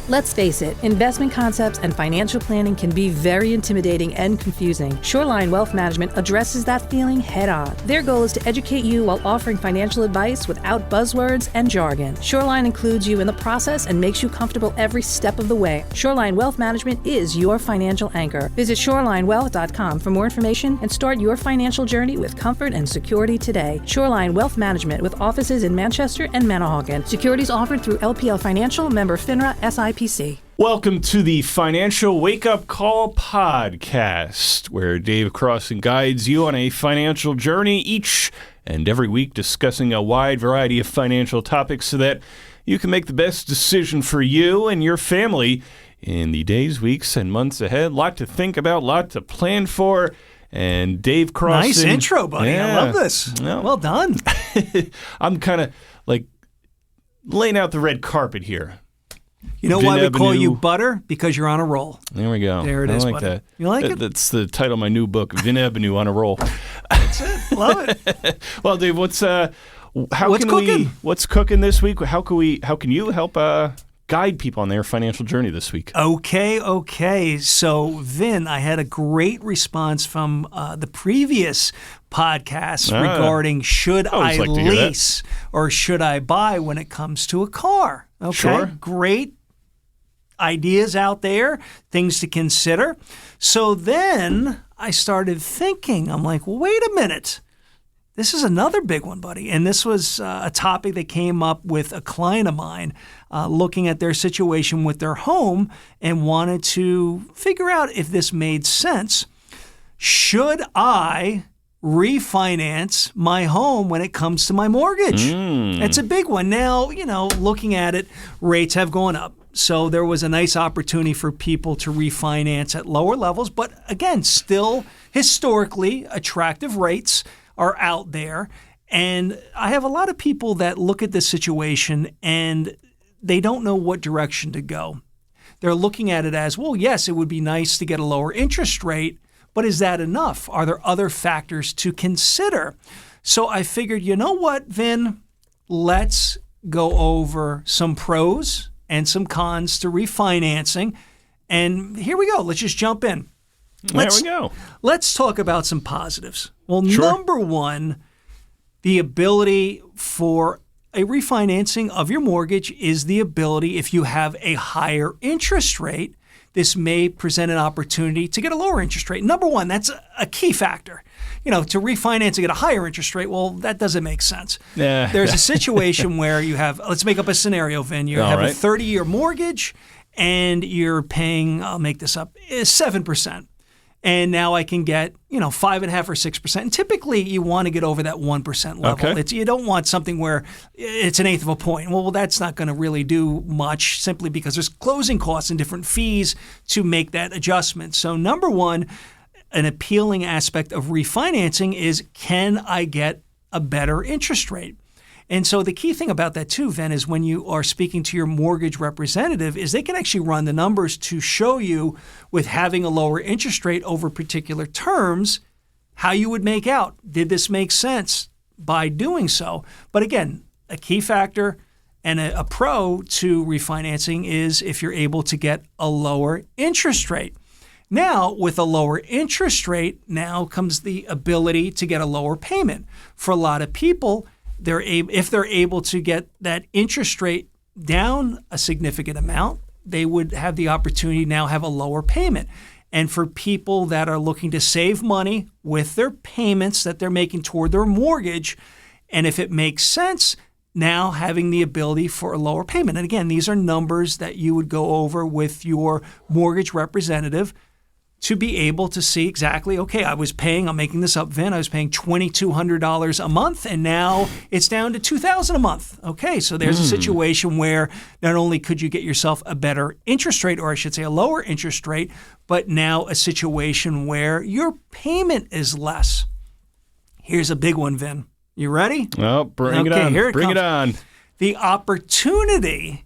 Let's face it, investment concepts and financial planning can be very intimidating and confusing. Shoreline Wealth Management addresses that feeling head on. Their goal is to educate you while offering financial advice without buzzwords and jargon. Shoreline includes you in the process and makes you comfortable every step of the way. Shoreline Wealth Management is your financial anchor. Visit shorelinewealth.com for more information and start your financial journey with comfort and security today. Shoreline Wealth Management with offices in Manchester and Manahawkin. Securities offered through LPL Financial, member FINRA, SIPC. Welcome to the Financial Wake-Up Call podcast, where Dave Crossan guides you on a financial journey each and every week, discussing a wide variety of financial topics so that you can make the best decision for you and your family in the days, weeks, and months ahead. A lot to think about, a lot to plan for. And Dave Crossan. Nice intro, buddy. Yeah. I love this. Well done. I'm kind of like laying out the red carpet here. You know why we call you Butter? Because you're on a roll. There we go. There it is, I like buddy. that. You like it? That's the title of my new book, Vin Avenue on a Roll. That's it. Love it. Well, Dave, what's cooking this week? How can you help guide people on their financial journey this week? Okay. So, Vin, I had a great response from the previous podcast regarding should I lease or should I buy when it comes to a car. Okay, sure. Great ideas out there, things to consider. So then I started thinking, I'm like, well, wait a minute. This is another big one, buddy. And this was a topic that came up with a client of mine looking at their situation with their home and wanted to figure out if this made sense. Should I refinance my home when it comes to my mortgage? It's a big one. Now, looking at it, rates have gone up. So there was a nice opportunity for people to refinance at lower levels. But again, still historically attractive rates are out there. And I have a lot of people that look at this situation and they don't know what direction to go. They're looking at it as, well, yes, it would be nice to get a lower interest rate, but is that enough? Are there other factors to consider? So I figured, you know what, Vin? Let's go over some pros and some cons to refinancing. And here we go. Let's just jump in. There we go. Let's talk about some positives. Well, Sure. Number one, the ability for a refinancing of your mortgage is the ability, if you have a higher interest rate, this may present an opportunity to get a lower interest rate. Number one, that's a key factor. To refinance and get a higher interest rate, well, that doesn't make sense. Yeah. There's a situation where you have, let's make up a scenario, Vin. You have a 30-year mortgage and you're paying, I'll make this up, 7%. And now I can get, 5.5% or 6%. And typically you want to get over that 1% level. Okay. You don't want something where it's an eighth of a point. Well, that's not going to really do much simply because there's closing costs and different fees to make that adjustment. So number one, an appealing aspect of refinancing is, can I get a better interest rate? And so the key thing about that too, Ven, is when you are speaking to your mortgage representative is they can actually run the numbers to show you with having a lower interest rate over particular terms, how you would make out. Did this make sense by doing so? But again, a key factor and a pro to refinancing is if you're able to get a lower interest rate. Now, with a lower interest rate, now comes the ability to get a lower payment. For a lot of people, if they're able to get that interest rate down a significant amount, they would have the opportunity to now have a lower payment. And for people that are looking to save money with their payments that they're making toward their mortgage, and if it makes sense, now having the ability for a lower payment. And again, these are numbers that you would go over with your mortgage representative to be able to see exactly, okay, I'm making this up, Vin, I was paying $2,200 a month, and now it's down to $2,000 a month. Okay, so there's a situation where not only could you get yourself a better interest rate, or I should say a lower interest rate, but now a situation where your payment is less. Here's a big one, Vin. You ready? Oh, bring it on. Bring it on. The opportunity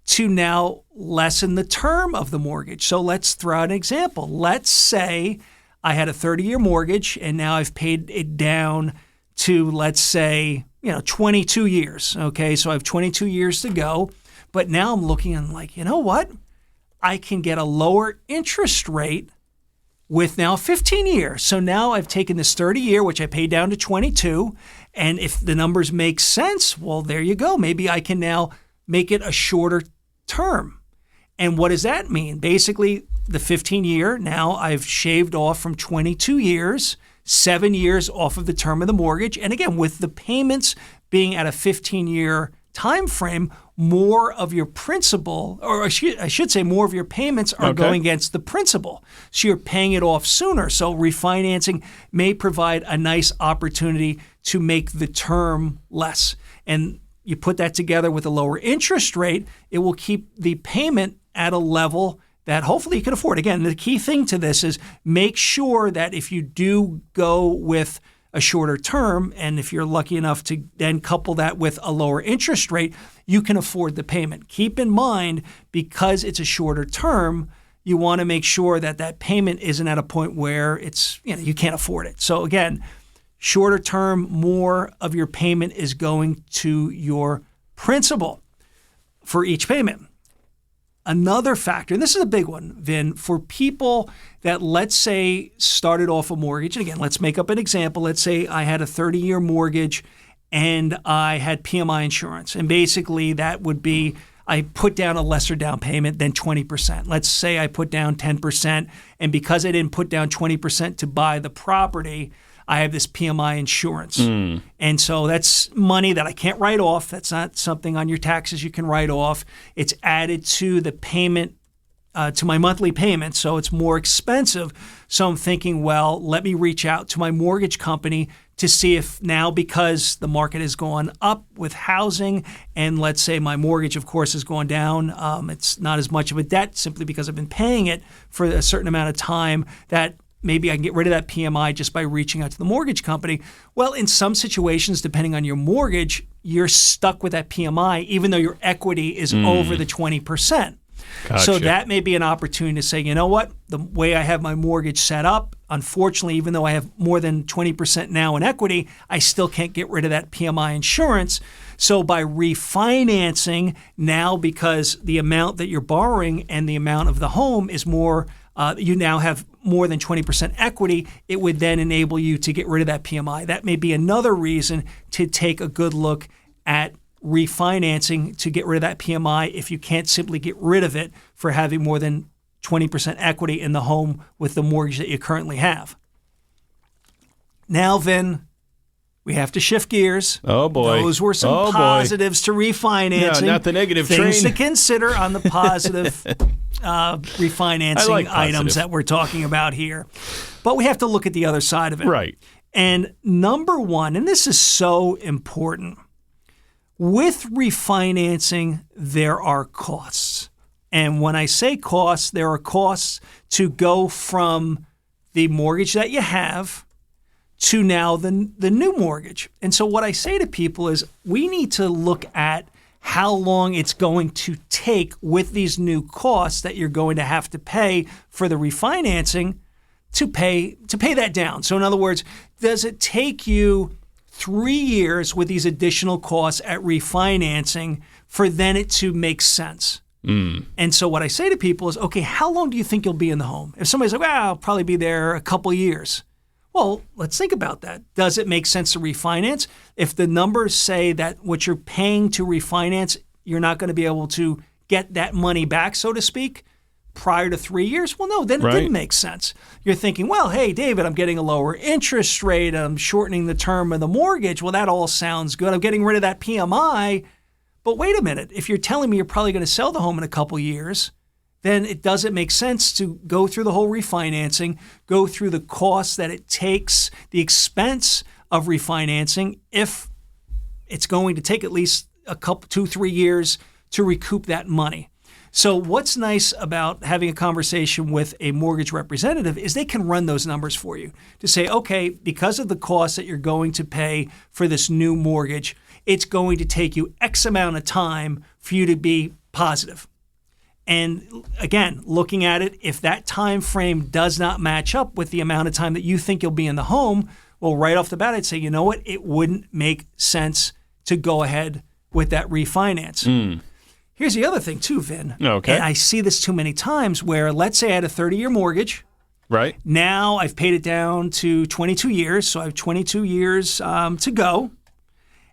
to now lessen the term of the mortgage. So let's throw out an example. Let's say I had a 30-year mortgage and now I've paid it down to, let's say, 22 years. Okay, so I have 22 years to go. But now I'm looking and like, you know what? I can get a lower interest rate with now 15 years. So now I've taken this 30-year, which I paid down to 22. And if the numbers make sense, well, there you go. Maybe I can now make it a shorter term. And what does that mean? Basically, the 15-year, now I've shaved off from 22 years, 7 years off of the term of the mortgage. And again, with the payments being at a 15-year time frame, more of your principal, or I should say more of your payments are going against the principal. So you're paying it off sooner. So refinancing may provide a nice opportunity to make the term less. And you put that together with a lower interest rate, it will keep the payment at a level that hopefully you can afford. Again, the key thing to this is make sure that if you do go with a shorter term, and if you're lucky enough to then couple that with a lower interest rate, you can afford the payment. Keep in mind, because it's a shorter term, you want to make sure that that payment isn't at a point where it's, you can't afford it. So again, shorter term, more of your payment is going to your principal for each payment. Another factor, and this is a big one, Vin, for people that, let's say, started off a mortgage. And again, let's make up an example. Let's say I had a 30-year mortgage and I had PMI insurance. And basically that would be I put down a lesser down payment than 20%. Let's say I put down 10%. And because I didn't put down 20% to buy the property, I have this PMI insurance. And so that's money that I can't write off. That's not something on your taxes you can write off. It's added to the payment, to my monthly payment, so it's more expensive. So I'm thinking, well, let me reach out to my mortgage company to see if now, because the market has gone up with housing, and let's say my mortgage, of course, has gone down, it's not as much of a debt simply because I've been paying it for a certain amount of time, that maybe I can get rid of that PMI just by reaching out to the mortgage company. Well, in some situations, depending on your mortgage, you're stuck with that PMI, even though your equity is over the 20%. Gotcha. So that may be an opportunity to say, you know what, the way I have my mortgage set up, unfortunately, even though I have more than 20% now in equity, I still can't get rid of that PMI insurance. So by refinancing now, because the amount that you're borrowing and the amount of the home is more, you now have more than 20% equity, it would then enable you to get rid of that PMI. That may be another reason to take a good look at refinancing to get rid of that PMI if you can't simply get rid of it for having more than 20% equity in the home with the mortgage that you currently have. Now, Vin, we have to shift gears. Oh, boy. Those were some positives to refinancing. No, not the negative Things train. to consider on the positive refinancing items that we're talking about here. But we have to look at the other side of it. Right. And number one, and this is so important, with refinancing, there are costs. And when I say costs, there are costs to go from the mortgage that you have to now the new mortgage. And so what I say to people is we need to look at how long it's going to take with these new costs that you're going to have to pay for the refinancing to pay that down. So in other words, does it take you 3 years with these additional costs at refinancing for then it to make sense? And so what I say to people is, okay, how long do you think you'll be in the home? If somebody's like, well, I'll probably be there a couple years. Well, let's think about that. Does it make sense to refinance? If the numbers say that what you're paying to refinance, you're not going to be able to get that money back, so to speak, prior to 3 years, well, no, then it didn't make sense. You're thinking, well, hey, David, I'm getting a lower interest rate. I'm shortening the term of the mortgage. Well, that all sounds good. I'm getting rid of that PMI. But wait a minute. If you're telling me you're probably going to sell the home in a couple years, then it doesn't make sense to go through the whole refinancing, go through the costs that it takes, the expense of refinancing, if it's going to take at least a couple, 2-3 years to recoup that money. So what's nice about having a conversation with a mortgage representative is they can run those numbers for you to say, okay, because of the costs that you're going to pay for this new mortgage, it's going to take you X amount of time for you to be positive. And again, looking at it, if that time frame does not match up with the amount of time that you think you'll be in the home, well, right off the bat, I'd say, you know what? It wouldn't make sense to go ahead with that refinance. Here's the other thing too, Vin. Okay. And I see this too many times where, let's say I had a 30-year mortgage. Right. Now I've paid it down to 22 years, so I have 22 years to go.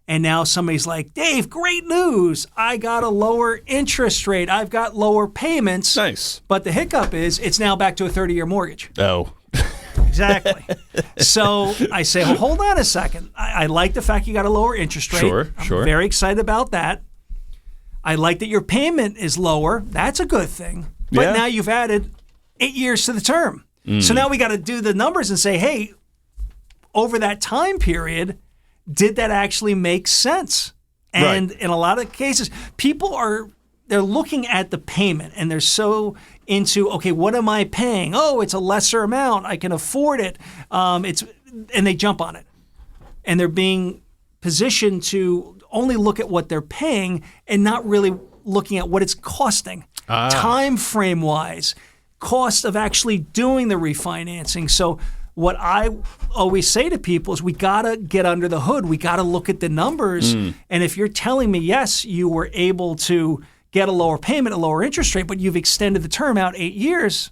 And now somebody's like, Dave, great news. I got a lower interest rate. I've got lower payments. Nice. But the hiccup is it's now back to a 30-year mortgage. Oh. Exactly. So I say, well, hold on a second. I like the fact you got a lower interest rate. Sure. I'm very excited about that. I like that your payment is lower. That's a good thing. But now you've added 8 years to the term. So now we got to do the numbers and say, hey, over that time period, did that actually make sense? And in a lot of cases, they're looking at the payment and they're so into, okay, what am I paying? Oh, it's a lesser amount. I can afford it. And they jump on it. And they're being positioned to only look at what they're paying and not really looking at what it's costing. Time frame wise, cost of actually doing the refinancing. So what I always say to people is we got to get under the hood. We got to look at the numbers. And if you're telling me, yes, you were able to get a lower payment, a lower interest rate, but you've extended the term out 8 years,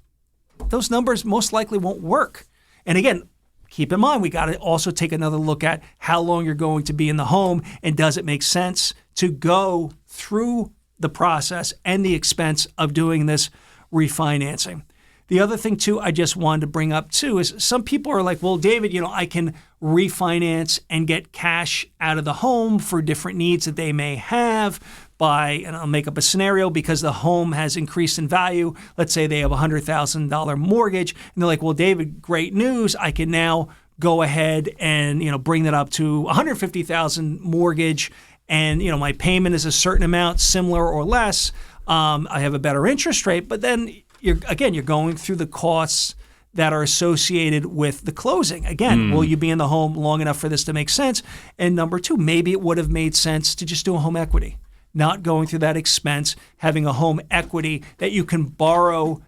those numbers most likely won't work. And again, keep in mind, we got to also take another look at how long you're going to be in the home and does it make sense to go through the process and the expense of doing this refinancing. The other thing, too, I just wanted to bring up, too, is some people are like, well, David, I can refinance and get cash out of the home for different needs that they may have and I'll make up a scenario because the home has increased in value. Let's say they have a $100,000 mortgage. And they're like, well, David, great news. I can now go ahead and, bring that up to $150,000 mortgage. And, my payment is a certain amount, similar or less. I have a better interest rate. But then you're going through the costs that are associated with the closing. Again, will you be in the home long enough for this to make sense? And number two, maybe it would have made sense to just do a home equity, not going through that expense, having a home equity that you can borrow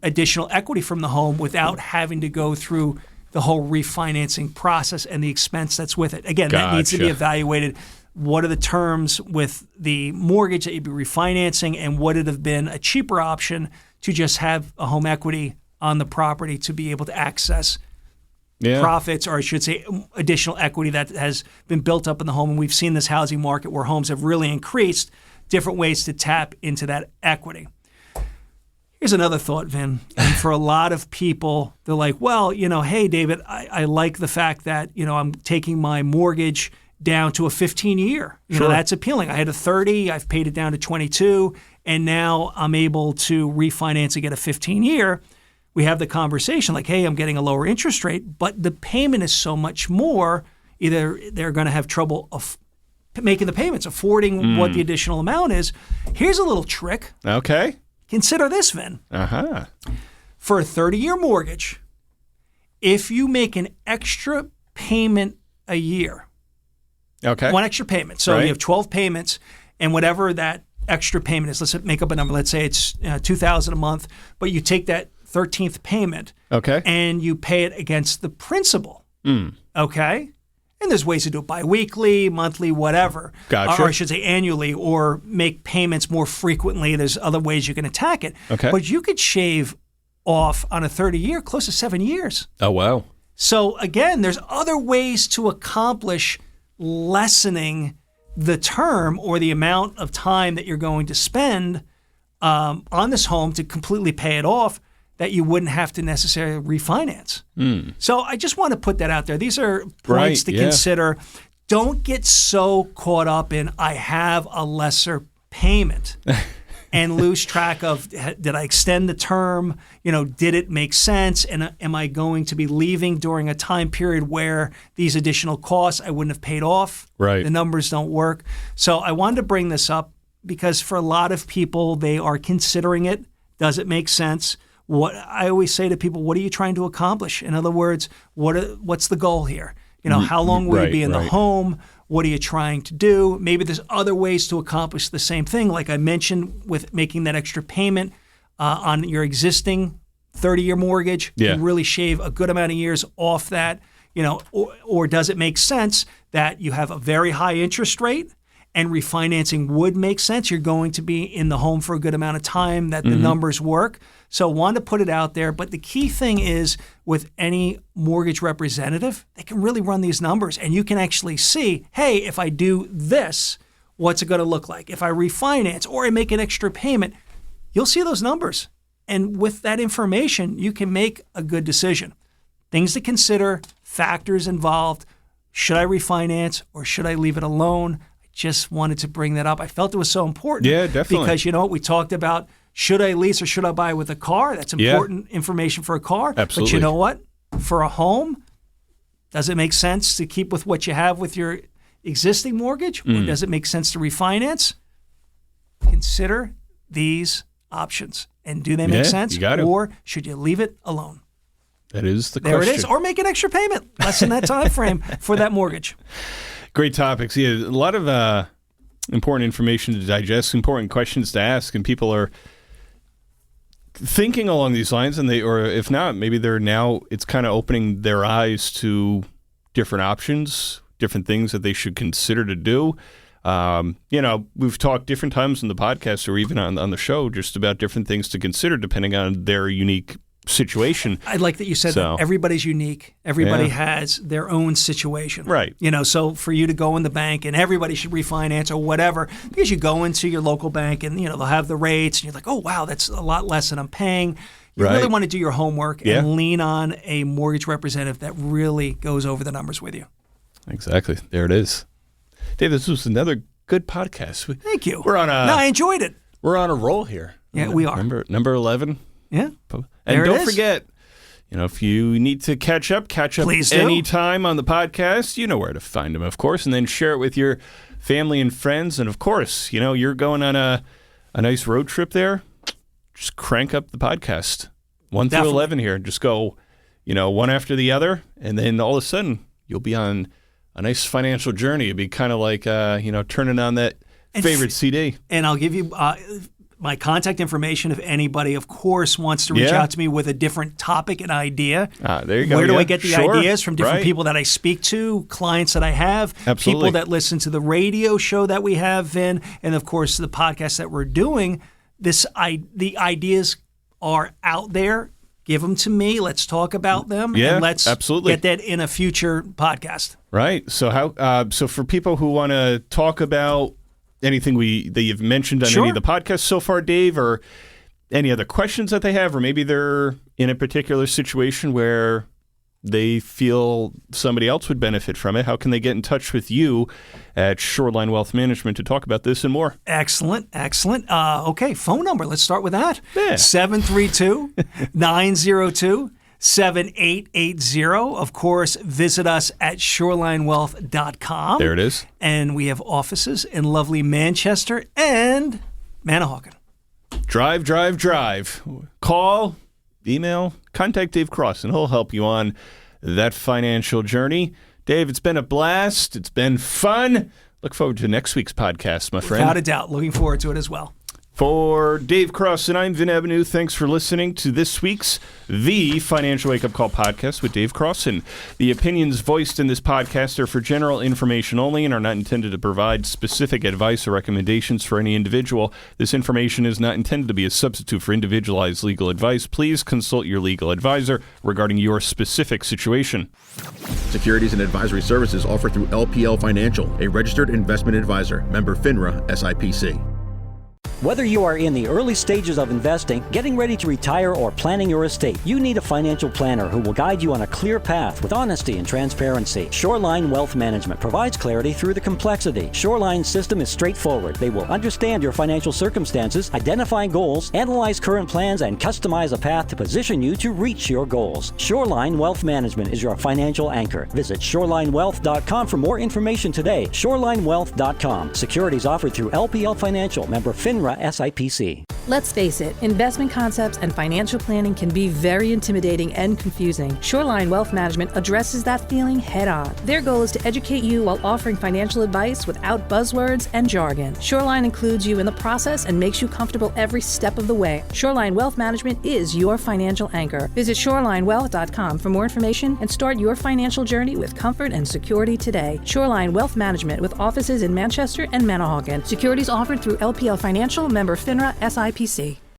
additional equity from the home without having to go through the whole refinancing process and the expense that's with it. Again, that needs to be evaluated. What are the terms with the mortgage that you'd be refinancing, and would it have been a cheaper option to just have a home equity on the property to be able to access profits, or I should say additional equity that has been built up in the home. And we've seen this housing market where homes have really increased, different ways to tap into that equity. Here's another thought, Vin. And for a lot of people, they're like, well, hey, David, I like the fact that, I'm taking my mortgage down to a 15-year. That's appealing. I had a 30, I've paid it down to 22, and now I'm able to refinance and get a 15-year. We have the conversation like, hey, I'm getting a lower interest rate, but the payment is so much more. Either they're going to have trouble making the payments, affording what the additional amount is. Here's a little trick. Okay. Consider this, Vin. Uh-huh. For a 30-year mortgage, if you make an extra payment a year, one extra payment. So you have 12 payments, and whatever that extra payment is, let's make up a number. Let's say it's $2,000 a month, but you take that 13th payment and you pay it against the principal. Okay? And there's ways to do it biweekly, monthly, whatever. Gotcha. Or I should say annually, or make payments more frequently. There's other ways you can attack it. Okay. But you could shave off on a 30-year close to 7 years. Oh, wow. So again, there's other ways to accomplish lessening the term or the amount of time that you're going to spend on this home to completely pay it off that you wouldn't have to necessarily refinance. So I just want to put that out there. These are points to consider. Don't get so caught up in I have a lesser payment and lose track of, did I extend the term? Did it make sense? And am I going to be leaving during a time period where these additional costs I wouldn't have paid off? Right. The numbers don't work. So I wanted to bring this up because for a lot of people, they are considering it. Does it make sense? What I always say to people, what are you trying to accomplish? In other words, what's the goal here? How long will you be in the home? What are you trying to do? Maybe there's other ways to accomplish the same thing. Like I mentioned with making that extra payment on your existing 30-year mortgage, you really shave a good amount of years off that, or does it make sense that you have a very high interest rate and refinancing would make sense. You're going to be in the home for a good amount of time, that the numbers work. So want to put it out there. But the key thing is with any mortgage representative, they can really run these numbers and you can actually see, hey, if I do this, what's it going to look like? If I refinance or I make an extra payment, you'll see those numbers. And with that information, you can make a good decision. Things to consider, factors involved. Should I refinance or should I leave it alone? I just wanted to bring that up. I felt it was so important. Yeah, definitely. Because, you know what, we talked about, should I lease or should I buy with a car? That's important information for a car. Absolutely. But you know what? For a home, does it make sense to keep with what you have with your existing mortgage? Or does it make sense to refinance? Consider these options. And do they make sense? You got to. Or should you leave it alone? That is the There question. it is. Or make an extra payment. Less than that time frame for that mortgage. Great topics. Yeah, a lot of important information to digest, important questions to ask, and people are thinking along these lines, and or if not, maybe it's kind of opening their eyes to different options, different things that they should consider to do. We've talked different times in the podcast or even on the show just about different things to consider depending on their unique situation. I like that you said that everybody's unique. Everybody has their own situation. Right. So for you to go in the bank and everybody should refinance or whatever, because you go into your local bank and, they'll have the rates and you're like, oh, wow, that's a lot less than I'm paying. You really want to do your homework and lean on a mortgage representative that really goes over the numbers with you. Exactly. There it is. Dave, this was another good podcast. Thank you. No, I enjoyed it. We're on a roll here. Yeah, we are. Number 11. Yeah. And don't forget, if you need to catch up Please do. anytime on the podcast, you know where to find them, of course, and then share it with your family and friends. And of course, you're going on a nice road trip there. Just crank up the podcast. 1 through 11 here. Just go, one after the other. And then all of a sudden, you'll be on a nice financial journey. It'd be kind of like, turning on that favorite CD. And I'll give you my contact information if anybody, of course, wants to reach out to me with a different topic and idea. There you go. Where do I get the ideas? From different people that I speak to, clients that I have, people that listen to the radio show that we have, Vin, and of course the podcast that we're doing. The ideas are out there. Give them to me. Let's talk about them. Yeah, and let's absolutely get that in a future podcast. Right. So so for people who want to talk about anything that you've mentioned on any of the podcasts so far, Dave, or any other questions that they have, or maybe they're in a particular situation where they feel somebody else would benefit from it, how can they get in touch with you at Shoreline Wealth Management to talk about this and more? Excellent. Okay, phone number. Let's start with that. Yeah. 732-902-7880. Of course, visit us at shorelinewealth.com. There it is. And we have offices in lovely Manchester and Manahawkin. Drive. Call, email, contact Dave Crossan. He'll help you on that financial journey. Dave, it's been a blast. It's been fun. Look forward to next week's podcast, my friend. Without a doubt. Looking forward to it as well. For Dave Crossan, I'm Vin Avenue. Thanks for listening to this week's The Financial Wake Up Call podcast with Dave Crossan. The opinions voiced in this podcast are for general information only and are not intended to provide specific advice or recommendations for any individual. This information is not intended to be a substitute for individualized legal advice. Please consult your legal advisor regarding your specific situation. Securities and advisory services offered through LPL Financial, a registered investment advisor, member FINRA, SIPC. Whether you are in the early stages of investing, getting ready to retire, or planning your estate, you need a financial planner who will guide you on a clear path with honesty and transparency. Shoreline Wealth Management provides clarity through the complexity. Shoreline's system is straightforward. They will understand your financial circumstances, identify goals, analyze current plans, and customize a path to position you to reach your goals. Shoreline Wealth Management is your financial anchor. Visit shorelinewealth.com for more information today. Shorelinewealth.com. Securities offered through LPL Financial, member FINRA, FINRA SIPC. Let's face it, investment concepts and financial planning can be very intimidating and confusing. Shoreline Wealth Management addresses that feeling head on. Their goal is to educate you while offering financial advice without buzzwords and jargon. Shoreline includes you in the process and makes you comfortable every step of the way. Shoreline Wealth Management is your financial anchor. Visit shorelinewealth.com for more information and start your financial journey with comfort and security today. Shoreline Wealth Management with offices in Manchester and Manahawkin. Securities offered through LPL Financial, member FINRA SIPC.